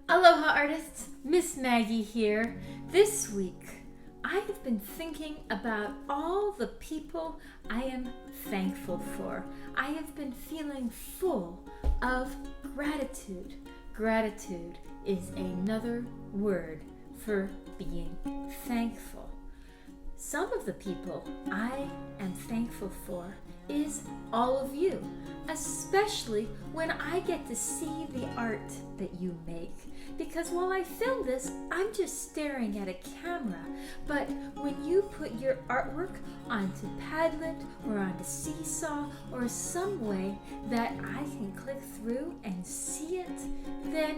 Aloha artists, Miss Maggie here. This week, I have been thinking about all the people I am thankful for. I have been feeling full of gratitude. Gratitude is another word for being thankful. Some of the people I am thankful for is all of you, especially when I get to see the art that you make. Because while I film this, I'm just staring at a camera. But when you put your artwork onto Padlet or onto Seesaw or some way that I can click through and see it, then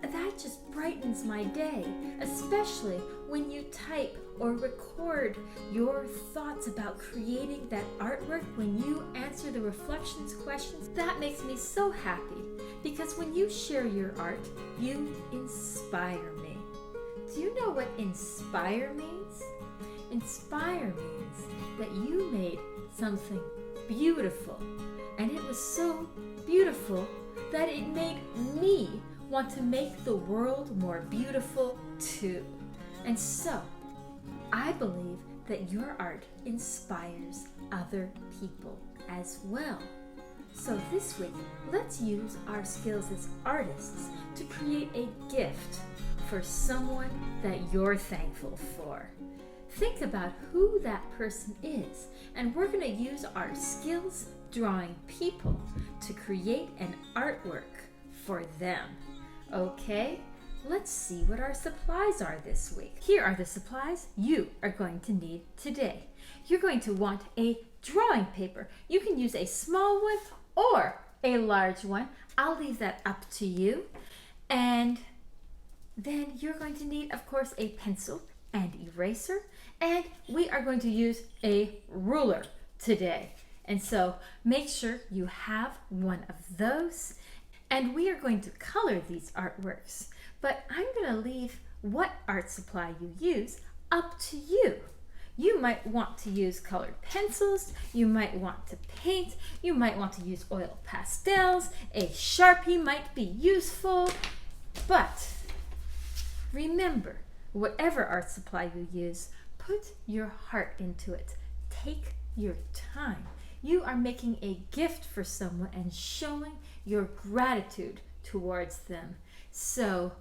that just brightens my day, especially when you type or record your thoughts about creating that artwork. When you answer the reflections questions, that makes me so happy, because when you share your art, you inspire me. Do you know what inspire means? Inspire means that you made something beautiful, and it was so beautiful that it made me want to make the world more beautiful too. And so, I believe that your art inspires other people as well. So this week, let's use our skills as artists to create a gift for someone that you're thankful for. Think about who that person is, and we're going to use our skills drawing people to create an artwork for them. Okay, let's see what our supplies are this week. Here are the supplies you are going to need today. You're going to want a drawing paper. You can use a small one or a large one. I'll leave that up to you. And then you're going to need, of course, a pencil and eraser. And we are going to use a ruler today. And so make sure you have one of those. And we are going to color these artworks, but I'm going to leave what art supply you use up to you. You might want to use colored pencils, you might want to paint, you might want to use oil pastels, a Sharpie might be useful, but remember, whatever art supply you use, put your heart into it. Take your time. You are making a gift for someone and showing your gratitude towards them. So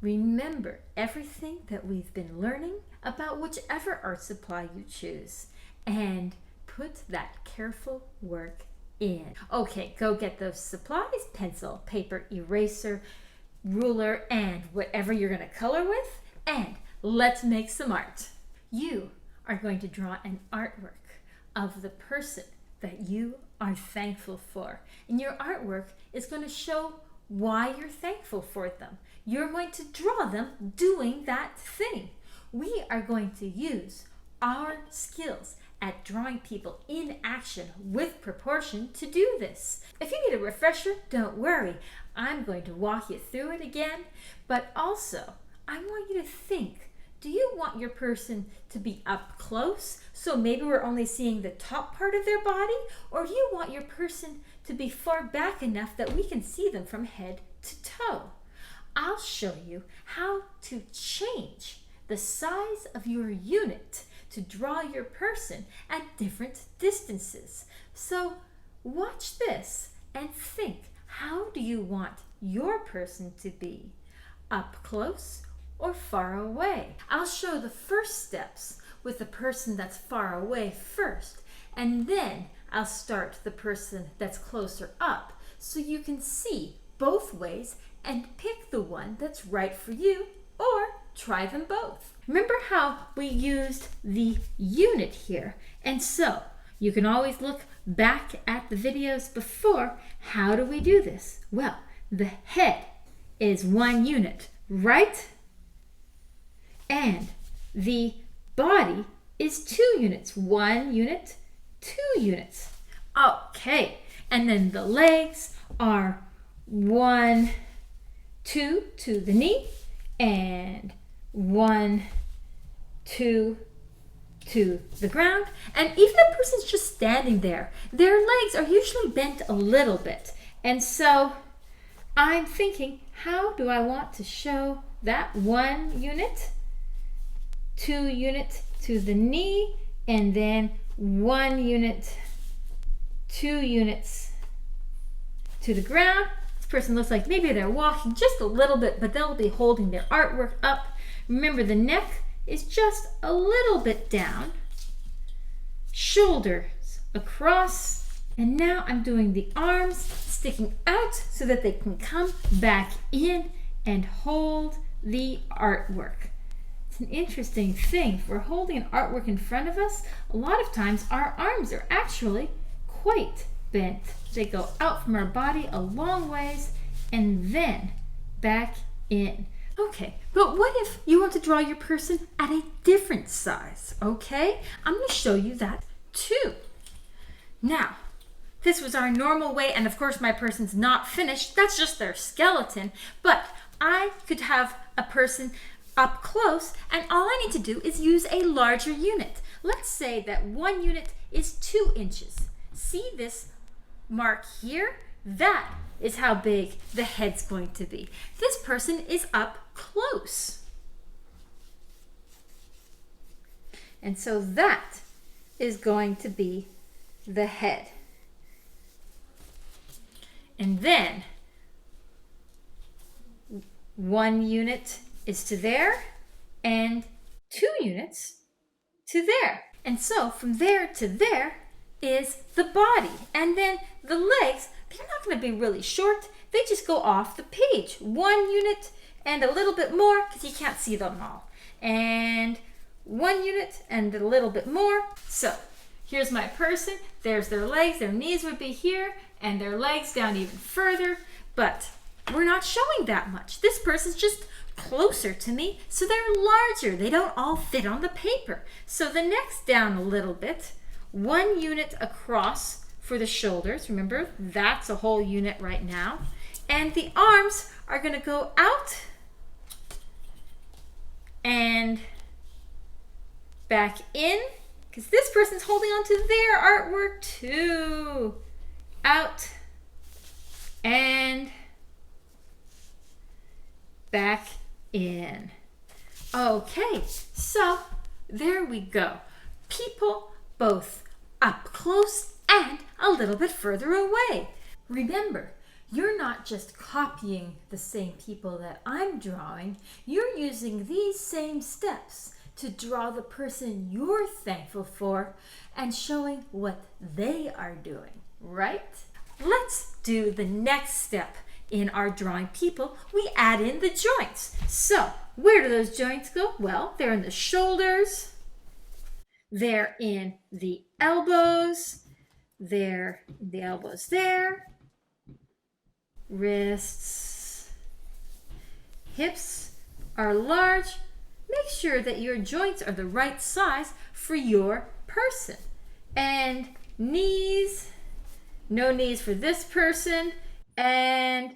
remember everything that we've been learning about whichever art supply you choose and put that careful work in. Okay, go get those supplies: pencil, paper, eraser, ruler, and whatever you're going to color with, and let's make some art. You are going to draw an artwork of the person that you are thankful for. And your artwork is going to show why you're thankful for them. You're going to draw them doing that thing. We are going to use our skills at drawing people in action with proportion to do this. If you need a refresher, don't worry. I'm going to walk you through it again, but also I want you to think. Do you want your person to be up close, so maybe we're only seeing the top part of their body? Or do you want your person to be far back enough that we can see them from head to toe? I'll show you how to change the size of your unit to draw your person at different distances. So watch this and think, how do you want your person to be? Up close or far away? I'll show the first steps with the person that's far away first, and then I'll start the person that's closer up so you can see both ways and pick the one that's right for you, or try them both. Remember how we used the unit here? And so you can always look back at the videos before. How do we do this? Well, the head is 1 unit, right? And the body is 2 units. 1 unit, 2 units. Okay, and then the legs are 1, 2 to the knee, and 1, 2 to the ground. And even if the person's just standing there, their legs are usually bent a little bit. And so I'm thinking, how do I want to show that 1 unit, 2 units to the knee, and then 1 unit, 2 units to the ground. This person looks like maybe they're walking just a little bit, but they'll be holding their artwork up. Remember, the neck is just a little bit down, shoulders across, and now I'm doing the arms sticking out so that they can come back in and hold the artwork. It's an interesting thing. If we're holding an artwork in front of us, a lot of times our arms are actually quite bent. They go out from our body a long ways and then back in. Okay, but what if you want to draw your person at a different size? Okay, I'm going to show you that too. Now, this was our normal way, and of course my person's not finished. That's just their skeleton. But I could have a person up close, and all I need to do is use a larger unit. Let's say that 1 unit is 2 inches. See this mark here? That is how big the head's going to be. This person is up close. And so that is going to be the head. And then 1 unit is to there and 2 units to there. And so from there to there is the body. And then the legs, they're not going to be really short. They just go off the page. 1 unit and a little bit more because you can't see them all. And 1 unit and a little bit more. So here's my person. There's their legs. Their knees would be here and their legs down even further. But we're not showing that much. This person's just closer to me, so they're larger. They don't all fit on the paper. So the neck's down a little bit. 1 unit across for the shoulders. Remember, that's a whole unit right now. And the arms are going to go out and back in, because this person's holding on to their artwork too. Out and back in. Okay, so there we go. People both up close and a little bit further away. Remember, you're not just copying the same people that I'm drawing. You're using these same steps to draw the person you're thankful for and showing what they are doing, right? Let's do the next step. In our drawing people, we add in the joints. So, where do those joints go? Well, they're in the shoulders, they're in the elbows, they're in the elbows there, wrists, hips are large. Make sure that your joints are the right size for your person. And knees, no knees for this person, and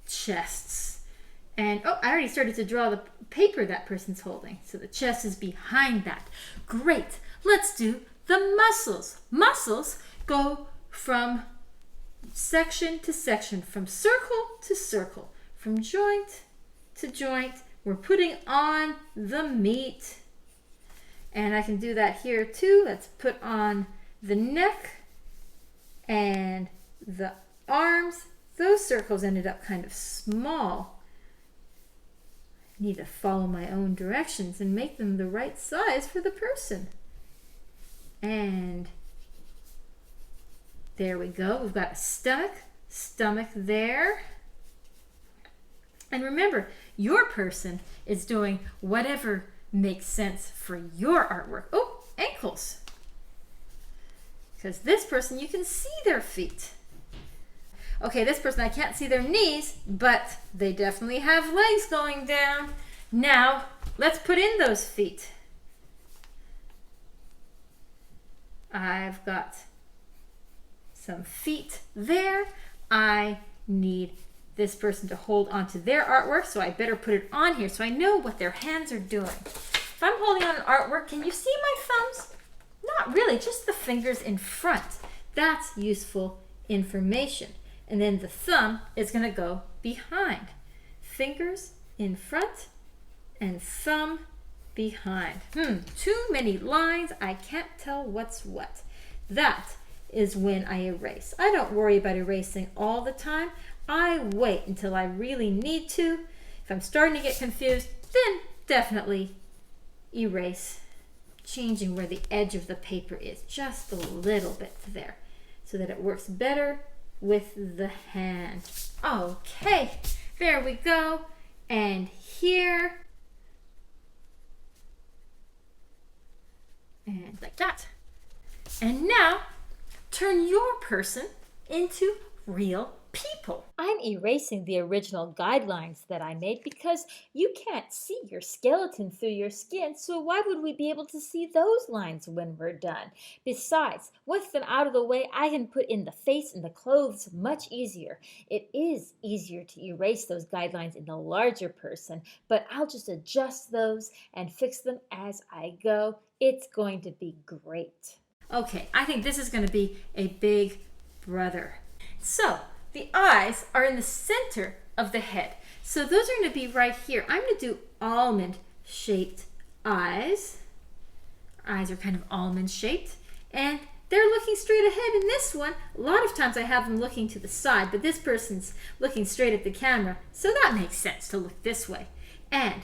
chests. And oh, I already started to draw the paper that person's holding. So the chest is behind that. Great. Let's do the muscles. Muscles go from section to section, from circle to circle, from joint to joint. We're putting on the meat. And I can do that here too. Let's put on the neck and the arms. Those circles ended up kind of small. I need to follow my own directions and make them the right size for the person. And there we go. We've got a stomach there. And remember, your person is doing whatever makes sense for your artwork. Oh, ankles. Because this person, you can see their feet. Okay, this person, I can't see their knees, but they definitely have legs going down. Now, let's put in those feet. I've got some feet there. I need this person to hold onto their artwork, so I better put it on here so I know what their hands are doing. If I'm holding on an artwork, can you see my thumbs? Not really, just the fingers in front. That's useful information. And then the thumb is going to go behind. Fingers in front and thumb behind. Too many lines. I can't tell what's what. That is when I erase. I don't worry about erasing all the time. I wait until I really need to. If I'm starting to get confused, then definitely erase, changing where the edge of the paper is just a little bit there so that it works better with the hand. Okay, there we go. And here, and like that. And now, turn your person into real people. I'm erasing the original guidelines that I made because you can't see your skeleton through your skin, so why would we be able to see those lines when we're done? Besides, with them out of the way, I can put in the face and the clothes much easier. It is easier to erase those guidelines in the larger person, but I'll just adjust those and fix them as I go. It's going to be great. Okay, I think this is going to be a big brother. So, the eyes are in the center of the head. So those are going to be right here. I'm going to do almond-shaped eyes. Eyes are kind of almond-shaped. And they're looking straight ahead in this one. A lot of times I have them looking to the side, but this person's looking straight at the camera. So that makes sense to look this way. And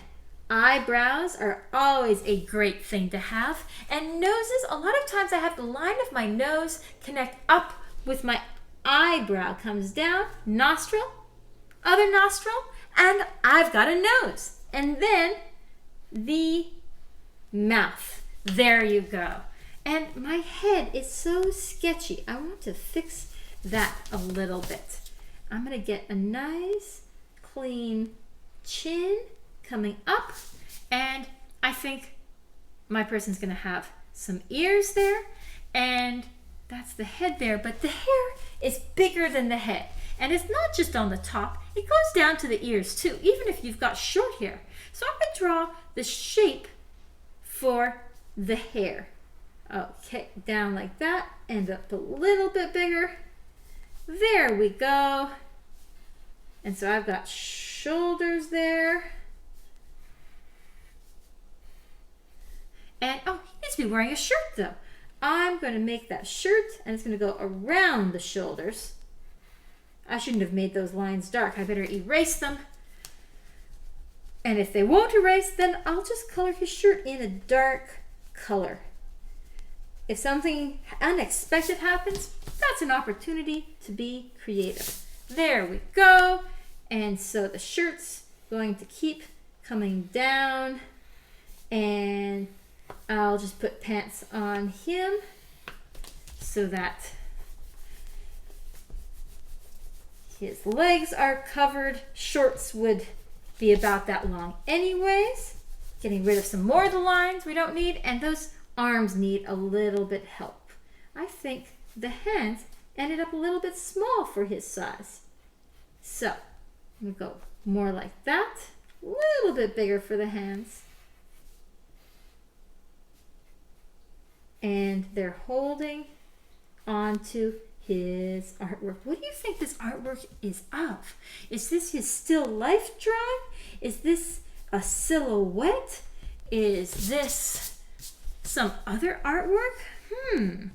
eyebrows are always a great thing to have. And noses, a lot of times I have the line of my nose connect up with my eyebrow, comes down, nostril, other nostril, and I've got a nose. And then the mouth. There you go. And my head is so sketchy. I want to fix that a little bit. I'm going to get a nice, clean chin coming up. And I think my person's going to have some ears there. And that's the head there, but the hair is bigger than the head. And it's not just on the top, it goes down to the ears too, even if you've got short hair. So I'm going to draw the shape for the hair. Okay, down like that, and up a little bit bigger. There we go. And so I've got shoulders there. And, oh, he needs to be wearing a shirt though. I'm going to make that shirt, and it's going to go around the shoulders. I shouldn't have made those lines dark. I better erase them. And if they won't erase, then I'll just color his shirt in a dark color. If something unexpected happens, that's an opportunity to be creative. There we go. And so the shirt's going to keep coming down, and I'll just put pants on him so that his legs are covered. Shorts would be about that long anyways. Getting rid of some more of the lines we don't need, and those arms need a little bit help. I think the hands ended up a little bit small for his size. So I'm going to go more like that, a little bit bigger for the hands. And they're holding onto his artwork. What do you think this artwork is of? Is this his still life drawing? Is this a silhouette? Is this some other artwork?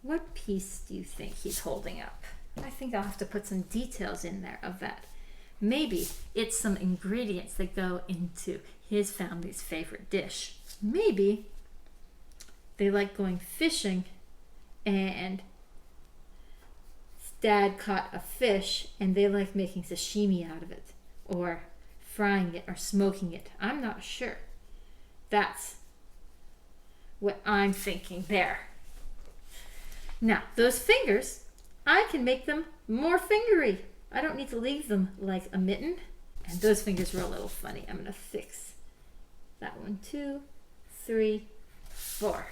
What piece do you think he's holding up? I think I'll have to put some details in there of that. Maybe it's some ingredients that go into his family's favorite dish. Maybe they like going fishing, and Dad caught a fish and they like making sashimi out of it, or frying it, or smoking it. I'm not sure. That's what I'm thinking there. Now, those fingers, I can make them more fingery. I don't need to leave them like a mitten. And those fingers were a little funny. I'm going to fix that one. 2, 3, 4.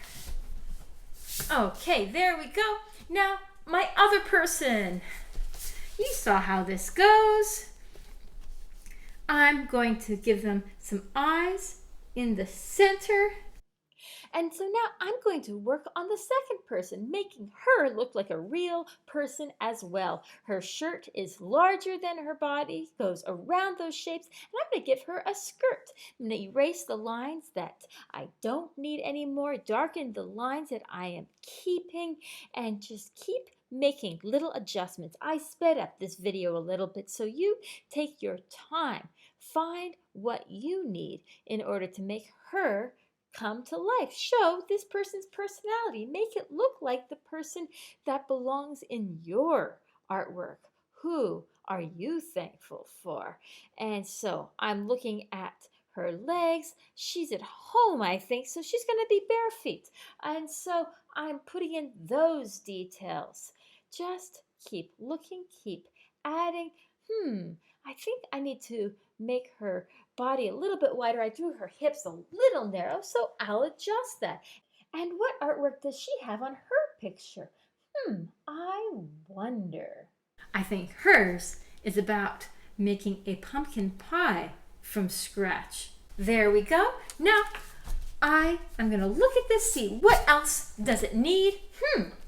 Okay, there we go. Now, my other person. You saw how this goes. I'm going to give them some eyes in the center. And so now I'm going to work on the second person, making her look like a real person as well. Her shirt is larger than her body, goes around those shapes, and I'm going to give her a skirt. I'm going to erase the lines that I don't need anymore, darken the lines that I am keeping, and just keep making little adjustments. I sped up this video a little bit, so you take your time. Find what you need in order to make her come to life. Show this person's personality. Make it look like the person that belongs in your artwork. Who are you thankful for? And so I'm looking at her legs. She's at home, I think, so she's going to be bare feet. And so I'm putting in those details. Just keep looking, keep adding. I think I need to make her body a little bit wider. I drew her hips a little narrow, so I'll adjust that. And what artwork does she have on her picture? I wonder. I think hers is about making a pumpkin pie from scratch. There we go. Now I am going to look at this, see what else does it need.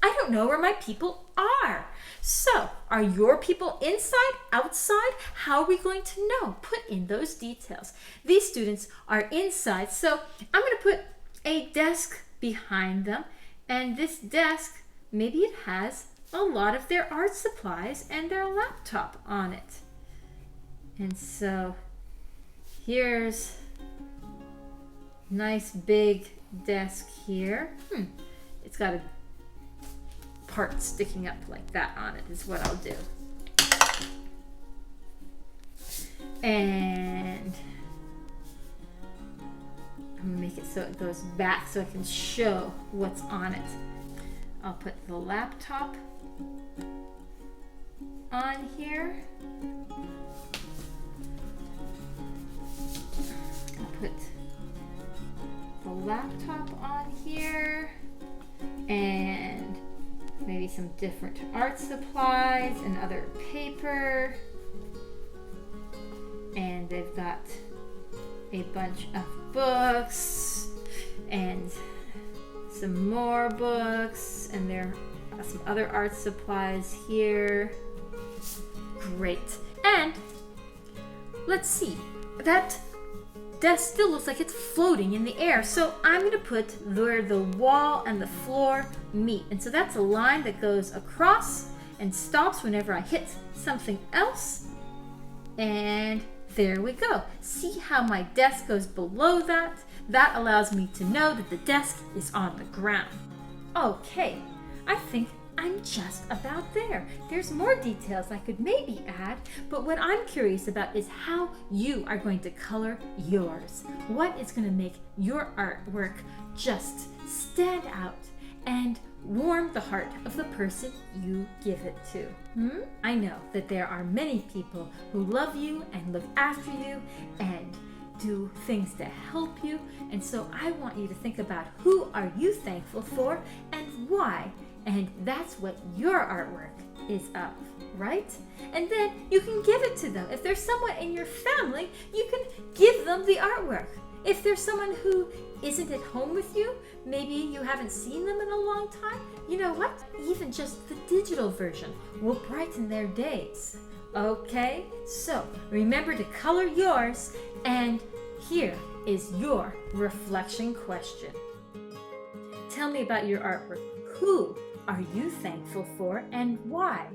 I don't know where my people are. So, are your people inside, outside? How are we going to know? Put in those details. These students are inside, so I'm going to put a desk behind them, and this desk, maybe it has a lot of their art supplies and their laptop on it. And so, here's a nice big desk here. It's got a part sticking up like that on it is what I'll do. And I'm gonna make it so it goes back so I can show what's on it. I'll put the laptop on here. I'll put the laptop on here and maybe some different art supplies and other paper. And they've got a bunch of books and some more books, and there are some other art supplies here. Great. And let's see, that desk still looks like it's floating in the air, so I'm going to put where the wall and the floor meet. And so that's a line that goes across and stops whenever I hit something else. And there we go. See how my desk goes below that? That allows me to know that the desk is on the ground. Okay, I think I'm just about there. There's more details I could maybe add, but what I'm curious about is how you are going to color yours. What is going to make your artwork just stand out and warm the heart of the person you give it to? I know that there are many people who love you and look after you and do things to help you, and so I want you to think about who are you thankful for and why. And that's what your artwork is of, right? And then you can give it to them. If there's someone in your family, you can give them the artwork. If there's someone who isn't at home with you, maybe you haven't seen them in a long time, you know what? Even just the digital version will brighten their days. Okay? So remember to color yours, and here is your reflection question. Tell me about your artwork. Who are you thankful for and why?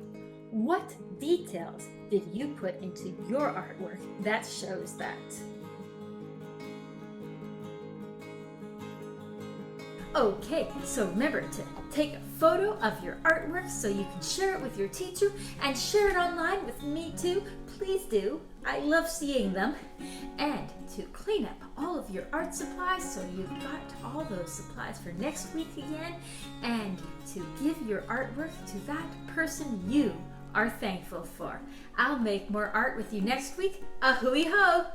What details did you put into your artwork that shows that? Okay, so remember to take a photo of your artwork so you can share it with your teacher and share it online with me too. Please do. I love seeing them. And to clean up all of your art supplies so you've got all those supplies for next week again, and to give your artwork to that person you are thankful for. I'll make more art with you next week. A hooey ho!